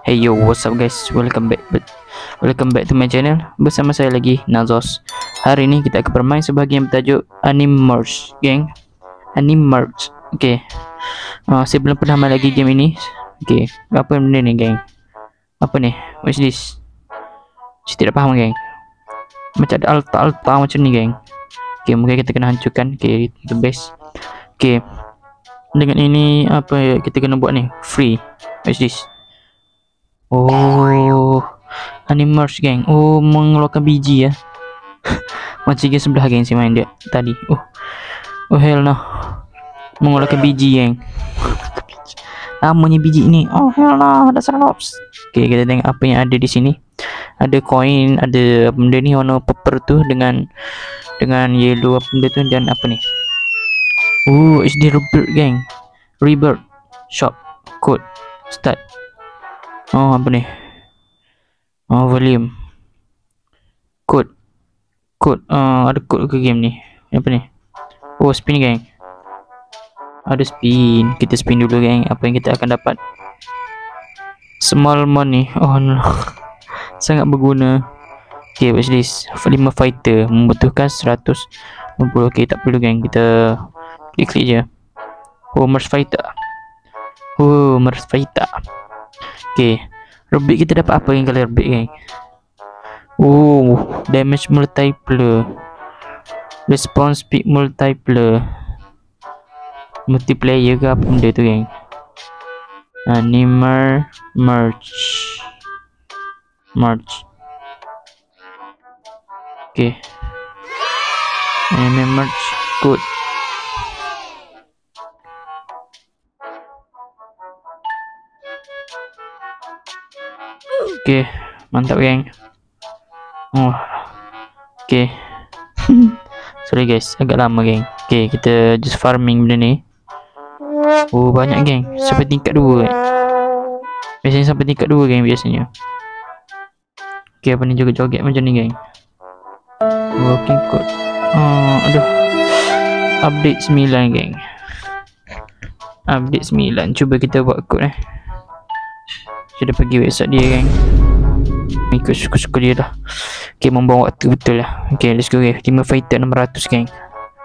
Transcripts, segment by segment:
Hey yo, what's up guys? Welcome back to my channel. Bersama saya lagi Nazos. Hari ini kita akan bermain sebuah game bertajuk Animmerge, geng. Animmerge. Okay. Saya belum pernah main lagi game ini. Okay. Apa benda ni, geng? Apa ni? What's this? Saya tidak faham, geng. Macam ada altar macam ni, geng. Okay, mungkin kita kena hancurkan. Okay, itu best. Okay. Dengan ini apa kita kena buat ni? Free. What's this? Oh, Animmerge, geng. Oh, mengeluarkan biji ya. Macam game sebelah, geng, si main dia tadi. Oh hell no. Mengeluarkan biji, geng. Namanya biji ni. Oh hell no, ada serlops. Okay, kita tengok apa yang ada di sini. Ada koin, ada benda ni warna purple tu dengan yellow apa benda tu, dan apa ni? HD rebirth, geng. Rebirth shop code start. Oh, apa ni? Oh, volume code. Ada code ke game ni? Apa ni? Oh, spin, geng. Ada spin. Kita spin dulu, geng. Apa yang kita akan dapat? Small money. Oh no. Sangat berguna. Okay, watch this. 5 fighter membutuhkan 150. Okay, tak perlu, geng. Kita klik je. Oh, merge fighter. Okay, rebit kita dapat apa yang kalau rebit, geng? Oh, damage multiplier, response speed multiplier, multiplayer ke apa benda tu, geng? Merge. Okay, merge good. Okay, mantap, geng. Oh, okay. Sorry guys, agak lama, geng. Okay, kita just farming benda ni. Oh, banyak, geng. Sampai tingkat 2, geng. Biasanya sampai tingkat 2, geng, biasanya. Okay, apa ni joget-joget macam ni, geng? Working code. Aduh. Update 9, geng. Update 9. Cuba kita buat code, Sudah pergi website dia, geng. Ikut suka-suka dia dah. Okay, membuang waktu betul lah. Okay, let's go, geng. 5 fighter 600, geng.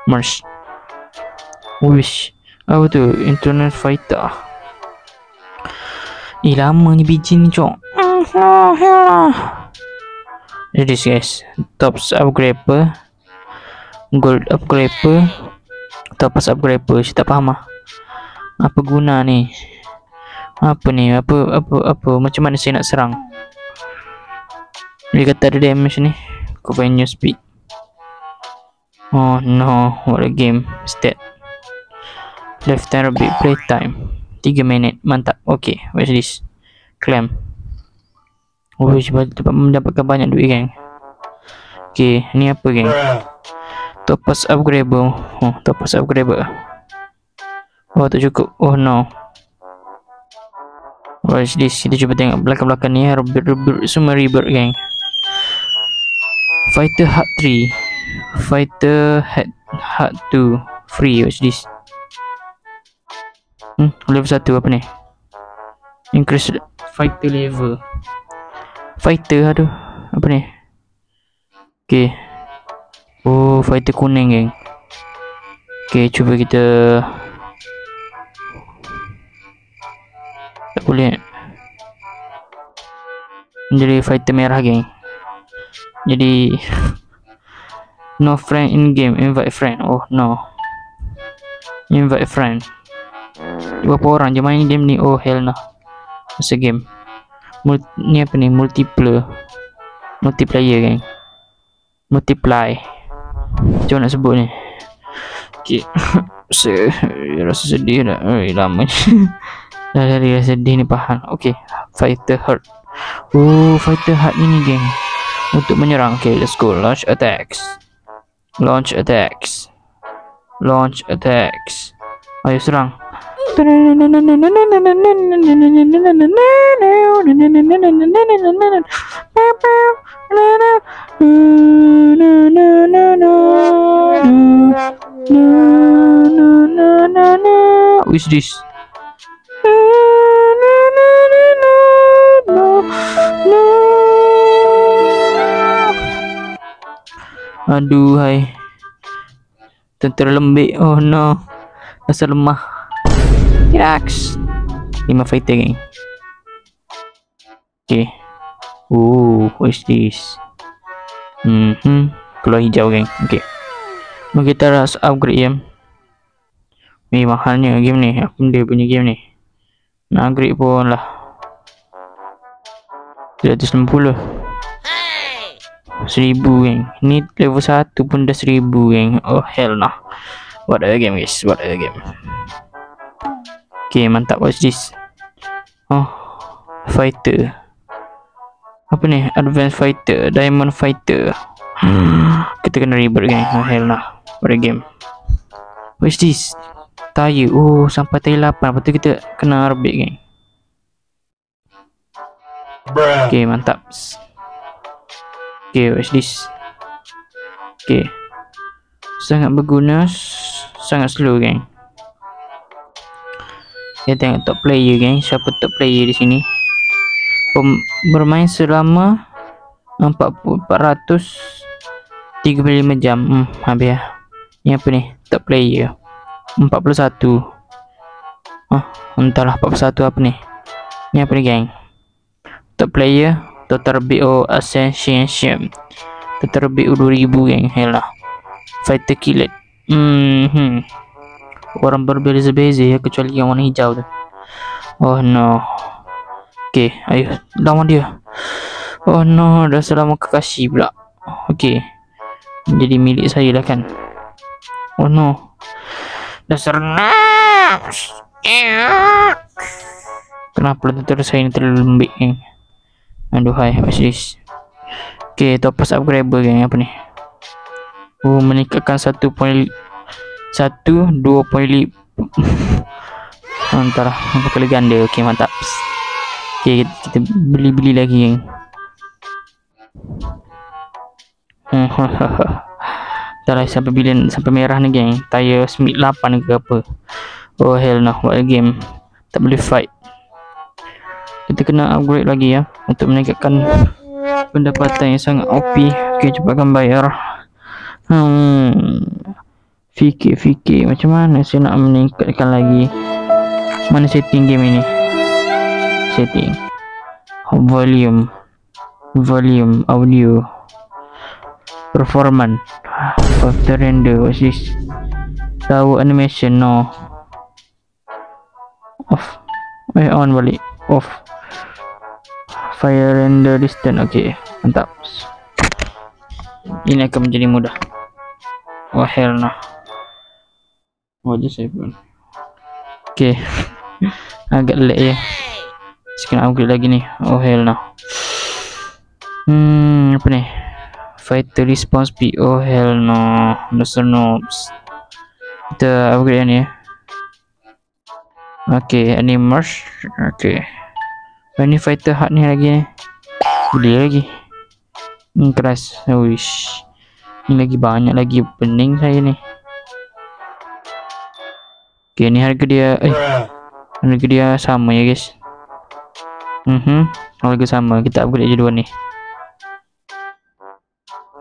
Merge. Wish. Apa tu? Internet fighter. Lama ni biji ni, cok. This, guys. Tops upgrader, gold upgrader, tops upgrader. Saya tak faham lah. Apa guna ni? Apa ni? Apa macam mana saya nak serang? Dia kata ada damage ni. Continue speed. Oh no, what a game. Stat. Left time rebit play time 3 minit. Mantap. Okay, what's this? Claim. Oh, sebab dapat mendapatkan banyak duit, geng. Okay, ni apa, geng? Topas upgrader. Oh, topas upgrader. Oh, tak cukup. Oh no. What is this? Kita cuba tengok belakang-belakang ni. Rebirth, semua rebirth, geng. Fighter Hard 3, Fighter Hard 2 free. What's this? Level 1 apa ni? Increase fighter level. Fighter, aduh, apa ni? Okay. Oh, fighter kuning, geng. Okay, cuba kita. Tak boleh. Jadi fighter merah, geng. Jadi no friend in game. Invite friend. Oh no. Invite friend. Berapa orang je main game ni? Oh hell no. Masa game ni apa ni? Multiplayer, geng. Multiply. Macam nak sebut ni? Okay. Saya rasa sedih dah. Lama dah dari rasa sedih ni, pahal. Okay, fighter hard. Oh, fighter hard ini, geng. Untuk menyerang. Okay, let's go. Launch attacks. Ayo serang. What is this? Aduh hai. Tentera lembik. Oh no. Rasa lemah. Relax. 5 fighter geng. Okay. What is this? Keluar hijau geng. Okay. Kita harus upgrade ya. Ni mahalnya game ni. Apa dia punya game ni? Nak upgrade pun lah 360 1000 geng. Ni level 1 pun dah 1000 geng. Oh hell no. What a game guys. What a game. Okay mantap. Watch this. Oh fighter. Apa ni? Advanced fighter. Diamond fighter. Kita kena reboot geng. Oh hell no. What a game. Watch this. Tire. Oh sampai tire 8. Lepas tu kita kena rebit geng. Okay mantap. Okay watch this. Okay. Sangat berguna. Sangat slow geng. Kita tengok top player geng. Siapa top player di sini? Bermain selama 435 jam. Habis lah. Ni apa ni? Top player 41. Entahlah 41 apa ni. Ni apa ni geng? Top player Total BO Ascension. Total BO 2000 geng. Helah. Fighter killet. Orang berbeza-beza ya, kecuali yang warna hijau tu. Oh no. Okay, ayo lawan dia. Oh no, dah selama kekasih pula. Okay, jadi milik saya lah kan. Oh no. Dasar naps. Kenapa tentera saya ni terlalu lembik geng? Aduhai, watch this. Okay, topaz upgradeable geng. Apa ni? Oh, meningkatkan 1.1 2.5. Antara apa kali ganda. Okay, mantap. Okay, kita beli lagi geng. Dah lah sampai bilion, sampai merah ni geng. Tire 8 ke apa. Oh hell no, what a game. Tak boleh fight. Kita kena upgrade lagi ya, untuk meningkatkan pendapatan yang sangat OP. Okay, cepatkan bayar. Fikir macam mana saya nak meningkatkan lagi. Mana setting game ini? Setting volume audio performance factor render. What's this? Tahu animation no. Off. On balik. Off. Fire render distance. Okay, mantap. Ini akan menjadi mudah. Oh hell no. Wajah saya pun. Okay. Agak lag ya. Sekarang upgrade lagi ni. Oh hell no. Apa ni? Fighter response speed. Oh hell no. Dasar noobs. Kita upgrade ni ya. Okay, ini merge. Okay. Ini fighter hard ni lagi ni. Beli lagi. Keras. Wish. Ini lagi banyak lagi pening saya ni. Okay, ni harga dia. Harga dia sama ya guys. Harga sama. Kita upgrade je dua ni.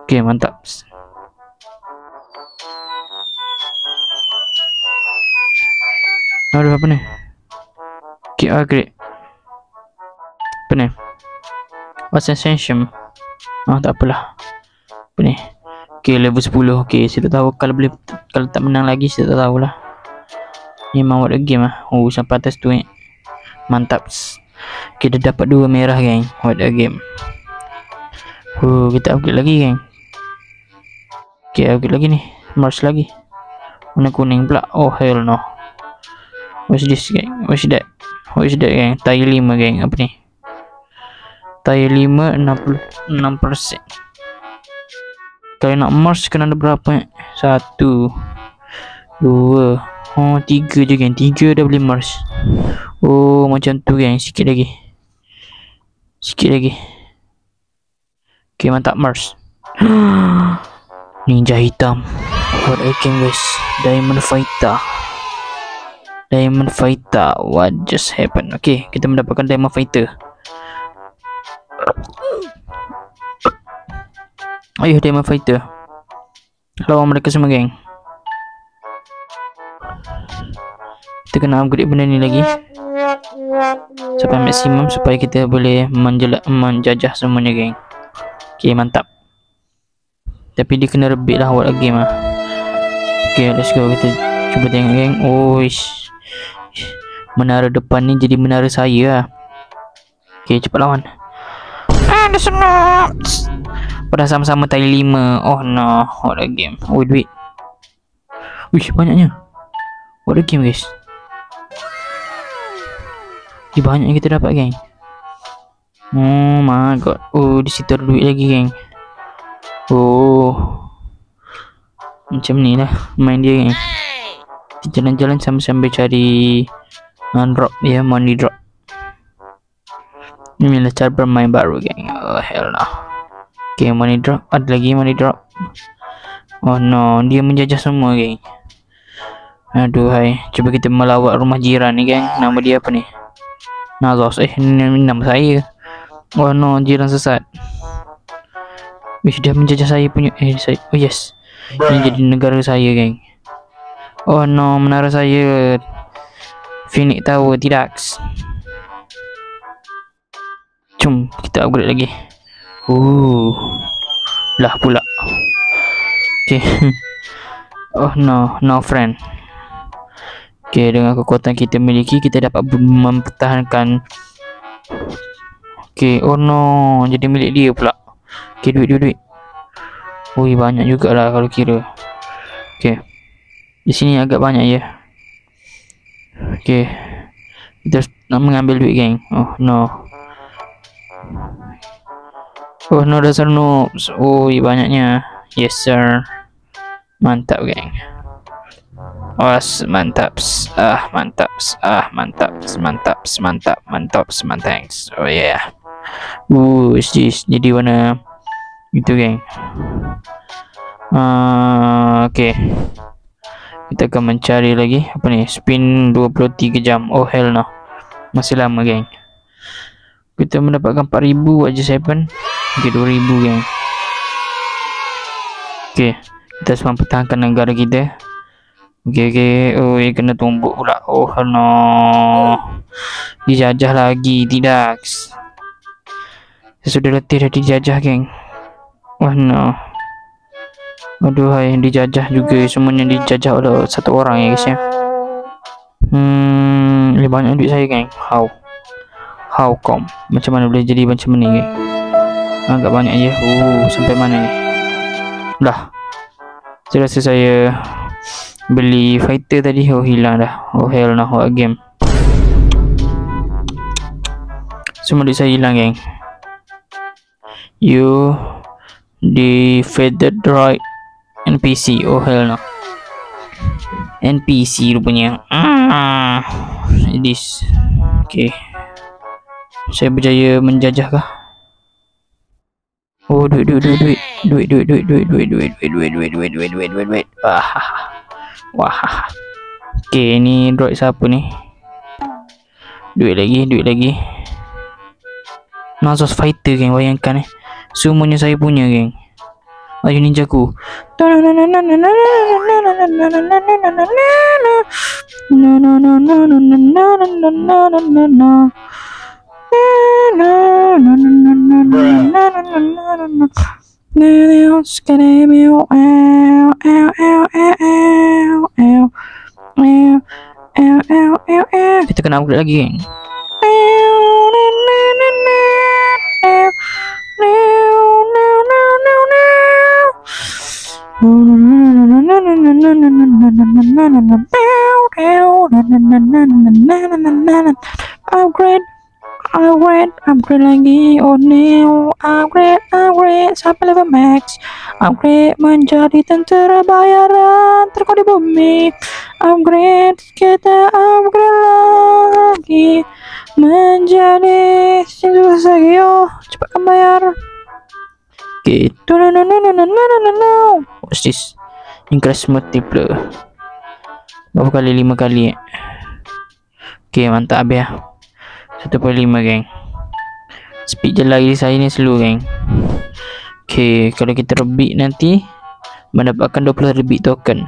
Okay, mantap. Aduh, apa ni? Okay, upgrade. Apa ni? Ascension. Tak apalah. Apa ni? Okay, level 10. Okay, saya tak tahu. Kalau tak menang lagi, saya tak tahulah. Ni memang what a game lah. Oh, sampai atas tu mantap. Kita dapat 2 merah geng. What a game. Kita upgrade lagi geng. Okay, upgrade lagi ni. Mars lagi. Warna kuning pula. Oh hell no. What's this geng? What's that? What's that geng? Tire 5 geng. Apa ni? Tire 5 66%. Kalau nak Mars kena ada berapa? 1 2 3 je geng. 3 dah boleh Mars. Oh macam tu geng. Sikit lagi. Okay, mantap Mars. Ninja hitam. What a game guys. Diamond fighter. What just happened? Okay, kita mendapatkan Diamond fighter. Ayo Diamond fighter. Lawan mereka semua, geng. Kita kena upgrade benda ni lagi sampai maksimum supaya kita boleh menjajah semuanya, geng. Okay, mantap. Tapi dia kena rebit lah awal game lah. Okay, let's go. Kita cuba tengok, geng. Oh, menara depan ni jadi menara saya lah. Okay, cepat lawan. Ada senang. Pada sama-sama tali 5. Oh no, what a game. Oh, duit. Wih, banyaknya. What a game, guys. Banyak yang kita dapat, geng. Oh my god. Oh, di situ ada duit lagi, geng. Oh, macam ni lah main dia, geng. Jalan-jalan sambil cari drop, ya, money drop. Inilah cara bermain baru, geng. Oh hell no. Okay, money drop. Ada lagi money drop. Oh no, dia menjajah semua, geng. Aduh hai. Cuba kita melawat rumah jiran ni, geng. Nama dia apa ni? Nazos. Ini nama saya. Oh no, jiran sesat. Wih, dia menjajah saya punya. Saya. Oh yes. Ini jadi negara saya, geng. Oh no, menara saya. Phoenix Tower tidak. Jom kita upgrade lagi. Lah pula. Okay. Oh no, no friend. Okay, dengan kekuatan kita miliki, kita dapat mempertahankan. Okay, oh no, jadi milik dia pula. Okay, duit. Ui, banyak jugalah kalau kira. Okay, di sini agak banyak ya. Okay, kita nak mengambil duit, geng. Oh no. Oh no, dasar noobs. Ui, banyaknya. Yes sir. Mantap, geng. Mantaps. Mantaps. Oh yeah. Jadi warna itu, geng. Okay. Kita akan mencari lagi. Apa ni? Spin 23 jam. Oh hell no. Masih lama, geng. Kita mendapatkan 4,000 aja 7. Okay, 2,000, geng. Okay, kita semua pertahankan negara kita. Okay. Oh, kena tumbuk pula. Oh no. Dijajah lagi. Tidak. Saya sudah letih dah dijajah, geng. Oh no. Aduh hai, dijajah juga. Semuanya dijajah oleh satu orang ya, guys ya. Ini banyak duit saya, geng. How come? Macam mana boleh jadi macam ni, geng? Agak banyak je. Sampai mana ni? Dah. Saya rasa saya beli fighter tadi. Oh, hilang dah. Oh hell no, what a game. Semua duit saya hilang, geng. You defeated right NPC. Oh hell no. NPC rupanya. This. Okay. Saya berjaya menjajah kah? Oh, duit. Wah. Okay, ni droid siapa ni? Duit lagi. Nazos fighter, geng. Bayangkan semuanya saya punya, geng. Ayo ninjaku. Kita kena upgrade lagi, geng. Upgrade lagi. Oh no, upgrade sampai level max. Upgrade menjadi tentera bayaran terkuat di bumi. Upgrade, kita upgrade lagi menjadi Shinjuku. Cepatkan bayar. Gitu. No. What's this? Increase multiple. Berapa kali? 5 kali. Okay, mantap ya. 1.5, geng. Speed je lagi saya ni slow, geng. Okay, kalau kita rebit nanti mendapatkan 20 rebit token.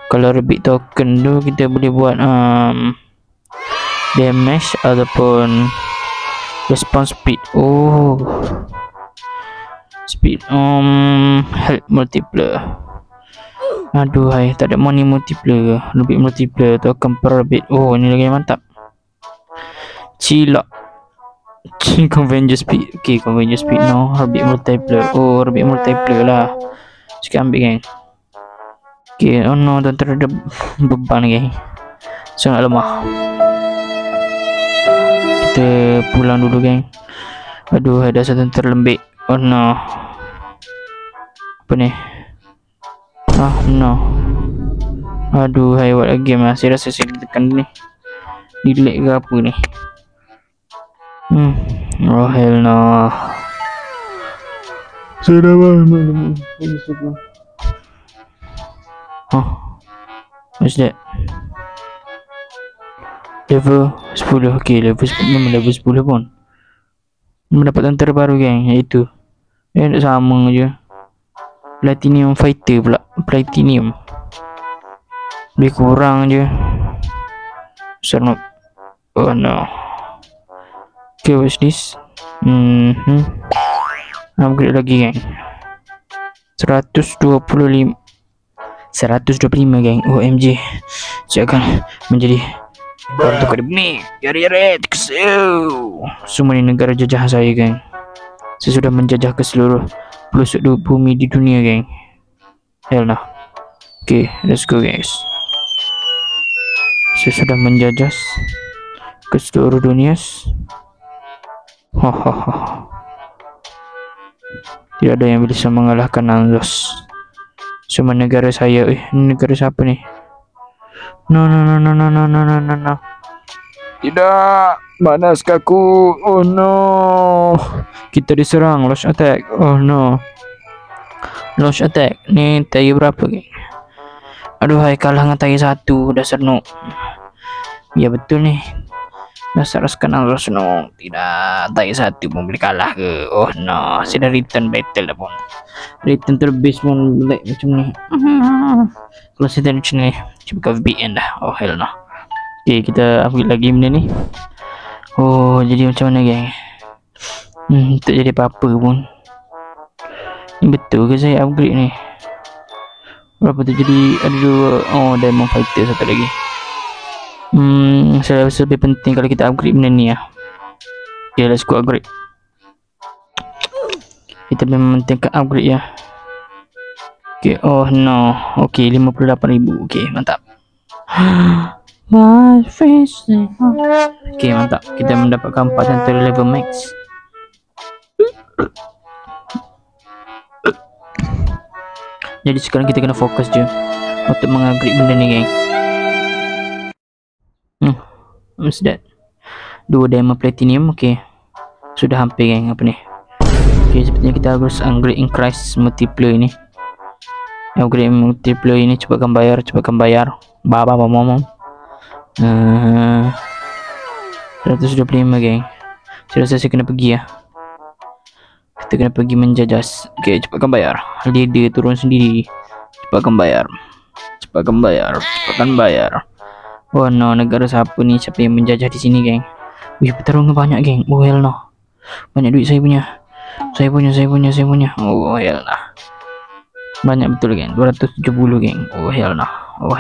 Kalau rebit token tu kita boleh buat damage ataupun response speed. Oh, speed health multiplier. Aduh hai, tak ada money multiplier ke? Rebit multiplier token per rebit. Oh, ni lagi mantap. Cilak convenger speed. Okay, convenger speed no. Rebit multiplier. Oh, rebit multiplier lah. Sikit ambil geng. Okay, oh no, tentera ada beban geng. Sangat lemah. Kita pulang dulu geng. Aduh, ada satu tentera lembik. Oh no. Apa ni? No. Aduh, hai, buat lagi game lah. Saya rasa saya tekan ni. Delete ke apa ni? Oh hell no. Sudah malam. What's that? Level 10. Okay, level 10. Memang level 10 pun mendapat tentera baru geng, iaitu sama je. Platinum fighter pula. Platinum lebih kurang je. Sermuk. Oh no. Okay, what's this? Upgrade lagi geng. 125 geng. OMG. Saya akan menjadi orang tukar ni. Yari semua ni negara jajah saya geng. Saya sudah menjajah ke seluruh pelosok bumi di dunia geng. Hell nah. Okay, let's go guys. Saya sudah menjajah ke seluruh dunia. Tidak ada yang bisa mengalahkan Nandos. Semua negara saya. Ini negara siapa ni? No. Tidak. Manas kaku. Oh no. Kita diserang. Launch attack. Oh no. Launch attack. Ni tier berapa geng? Aduh hai, kalah dengan tier 1. Dasar no. Ya betul ni. Dasar sekarang harus no. Tidak. Tier 1 pun boleh kalah ke? Oh no. Saya dah return battle dah pun. Return to the base pun like macam ni. Kalau saya macam ni, cuba VPN dah. Oh hell no. Okay, kita upgrade lagi benda ni. Oh, jadi macam mana geng? Tak jadi apa-apa pun. Ni betul ke saya upgrade ni? Berapa tu jadi? Ada 2. Oh, Diamond Fighter satu lagi. Saya rasa lebih penting kalau kita upgrade benda ni lah. Okay, let's go upgrade. Kita memang pentingkan upgrade ya. Okay, oh no. Okay, 58,000. Okay, mantap. My face. Okay, mantap. Kita mendapatkan 4 tentera level max. Jadi sekarang kita kena fokus je untuk mengupgrade benda ni geng. What's that? 2 diamond platinum. Okay, sudah hampir geng. Apa ni? Okay, sepertinya kita harus upgrade increase multiplier ni. Upgrade multiplier ini cepatkan bayar. Baba mom. 125 geng. Saya rasa saya kena pergi ya. Kita kena pergi menjajas. Okay, cepatkan bayar. Dia turun sendiri. Cepatkan bayar. Oh no, negara siapa ni? Siapa yang menjajah di sini geng? Wih, pertarungan banyak geng. Oh hell no. Banyak duit saya punya. Oh hell no. Banyak betul geng. 270 geng. Oh hell no. Oh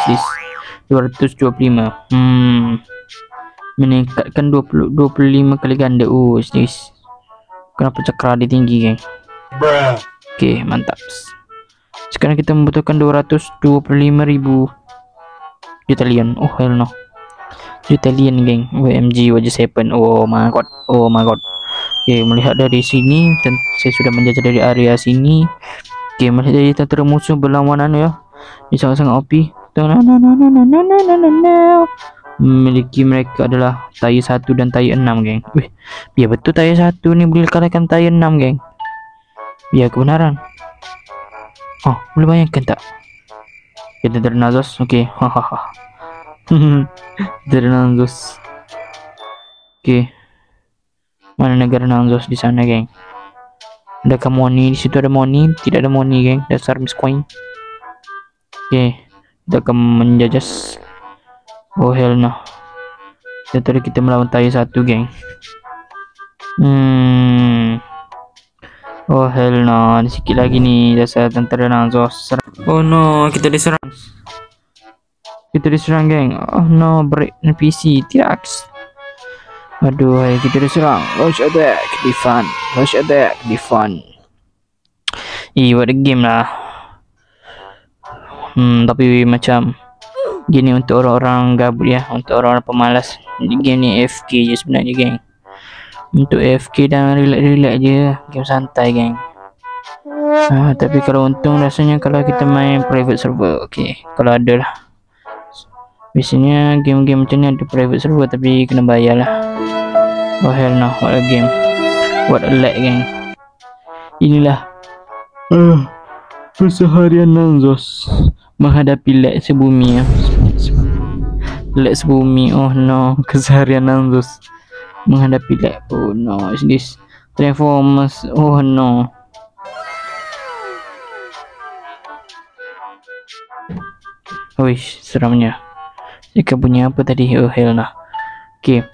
sis. 225. Meningkatkan 25 kali ganda. Oh sis. Kenapa cakra dia tinggi geng? Okay, mantap. Sekarang kita membutuhkan 225,000 Italian. Oh hell no. Italian geng. OMG wajah 7. Oh my god. Okay, melihat dari sini saya sudah menjajah dari area sini. Okay, melihat dari tentera musuh berlawanan ya. Ini sangat-sangat OP. Memiliki mereka adalah tier 1 dan tier 6 geng. Wih, biar betul tier 1 ni boleh kalahkan tier 6 geng. Biar kebenaran. Oh, boleh bayangkan tak? Kita Nandos. Okay. Nandos. Okay. Mana negara Nandos di sana geng? Adakah money? Di situ ada money? Tidak ada money, geng. Dasar miss coin. Okay, kita akan menjajas. Oh hell no. Tadi kita melawan Tayo 1, geng. Oh hell no. Ada sikit lagi nih dasar tentara Nanzos. Oh no, kita diserang. Kita diserang, geng. Oh no, break NPC. Tidak. Aduh, hai, kita diserang. Rush attack, defend. Rush attack, defend. What a game lah. Tapi macam gini untuk orang-orang gabut ya, untuk orang-orang pemalas. Game ni AFK je sebenarnya, geng. Untuk AFK dan relax-relax je, game santai, geng. Tapi kalau untung rasanya kalau kita main private server. Okay, kalau ada lah. Biasanya game-game macam ni ada private server tapi kena bayar lah. Oh hell no, what a game. What a lag, geng. Inilah keseharian Nanzos menghadapi lag sebumi ya. Lag sebumi, oh no. Keseharian Nanzos menghadapi lag. Oh no, is this Transformers? Oh no. Wish, seramnya. Jika punya apa tadi? Oh hell no. Okay.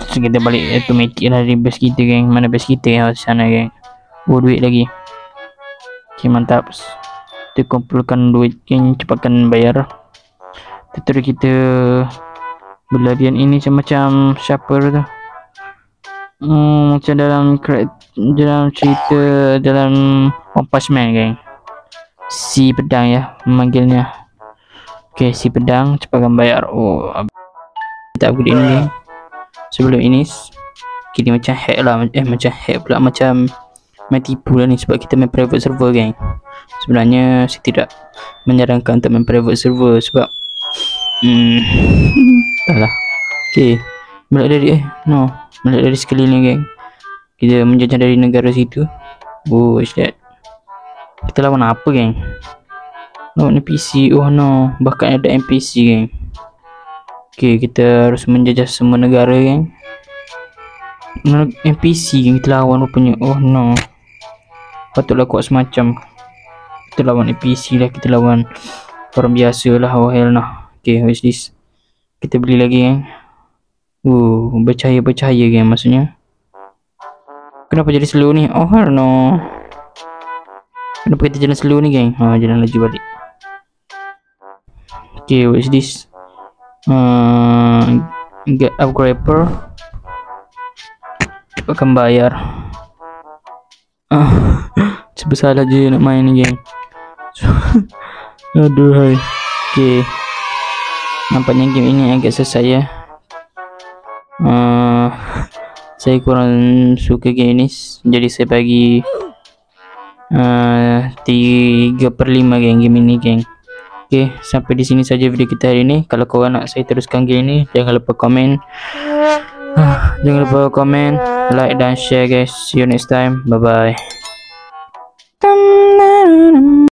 So kita balik automatic lah dari base kita, geng. Mana base kita ya, sana, geng. Oh, duit lagi. Okay, mantap. Kita kumpulkan duit, geng. Cepatkan bayar. Terus kita berlarian ini macam siapa tu? Macam dalam cerita dalam One Punch Man, geng. Si pedang ya memanggilnya. Okay, si pedang, cepatkan bayar. Oh, kita upgrade ini. Sebelum ini kita macam hack lah. Macam hack pula, macam main tipu lah ni. Sebab kita main private server, geng. Sebenarnya saya tidak menyarankan untuk main private server. Sebab tak lah. Okay, balik dari balik dari sekeliling, geng. Kita menjajah dari negara situ. Oh, is that? Kita lawan apa, geng? Lawan NPC. Oh no, bahkan ada NPC, geng. Okay, kita harus menjajah semua negara, geng. NPC, geng, kita lawan rupanya. Oh no, patutlah kuat semacam. Kita lawan NPC lah, kita lawan orang biasa lah. Oh hell no. Okay, what is this? Kita beli lagi, geng. Bercahaya, geng, maksudnya. Kenapa jadi slow ni? Oh hell no. Kenapa kita jalan slow ni, geng? Jalan laju balik. Okay, what is this? Get upgrader. Akan bayar. Sebesar aja nak main ni, geng. Aduh, hai. Okay, nampaknya game ini agak selesai ya. Saya kurang suka game ini, jadi saya bagi 3/5, geng, game ini, geng. Okay, sampai di sini saja video kita hari ini. Kalau korang nak saya teruskan game ini, jangan lupa komen. Jangan lupa komen, like dan share, guys. See you next time. Bye bye.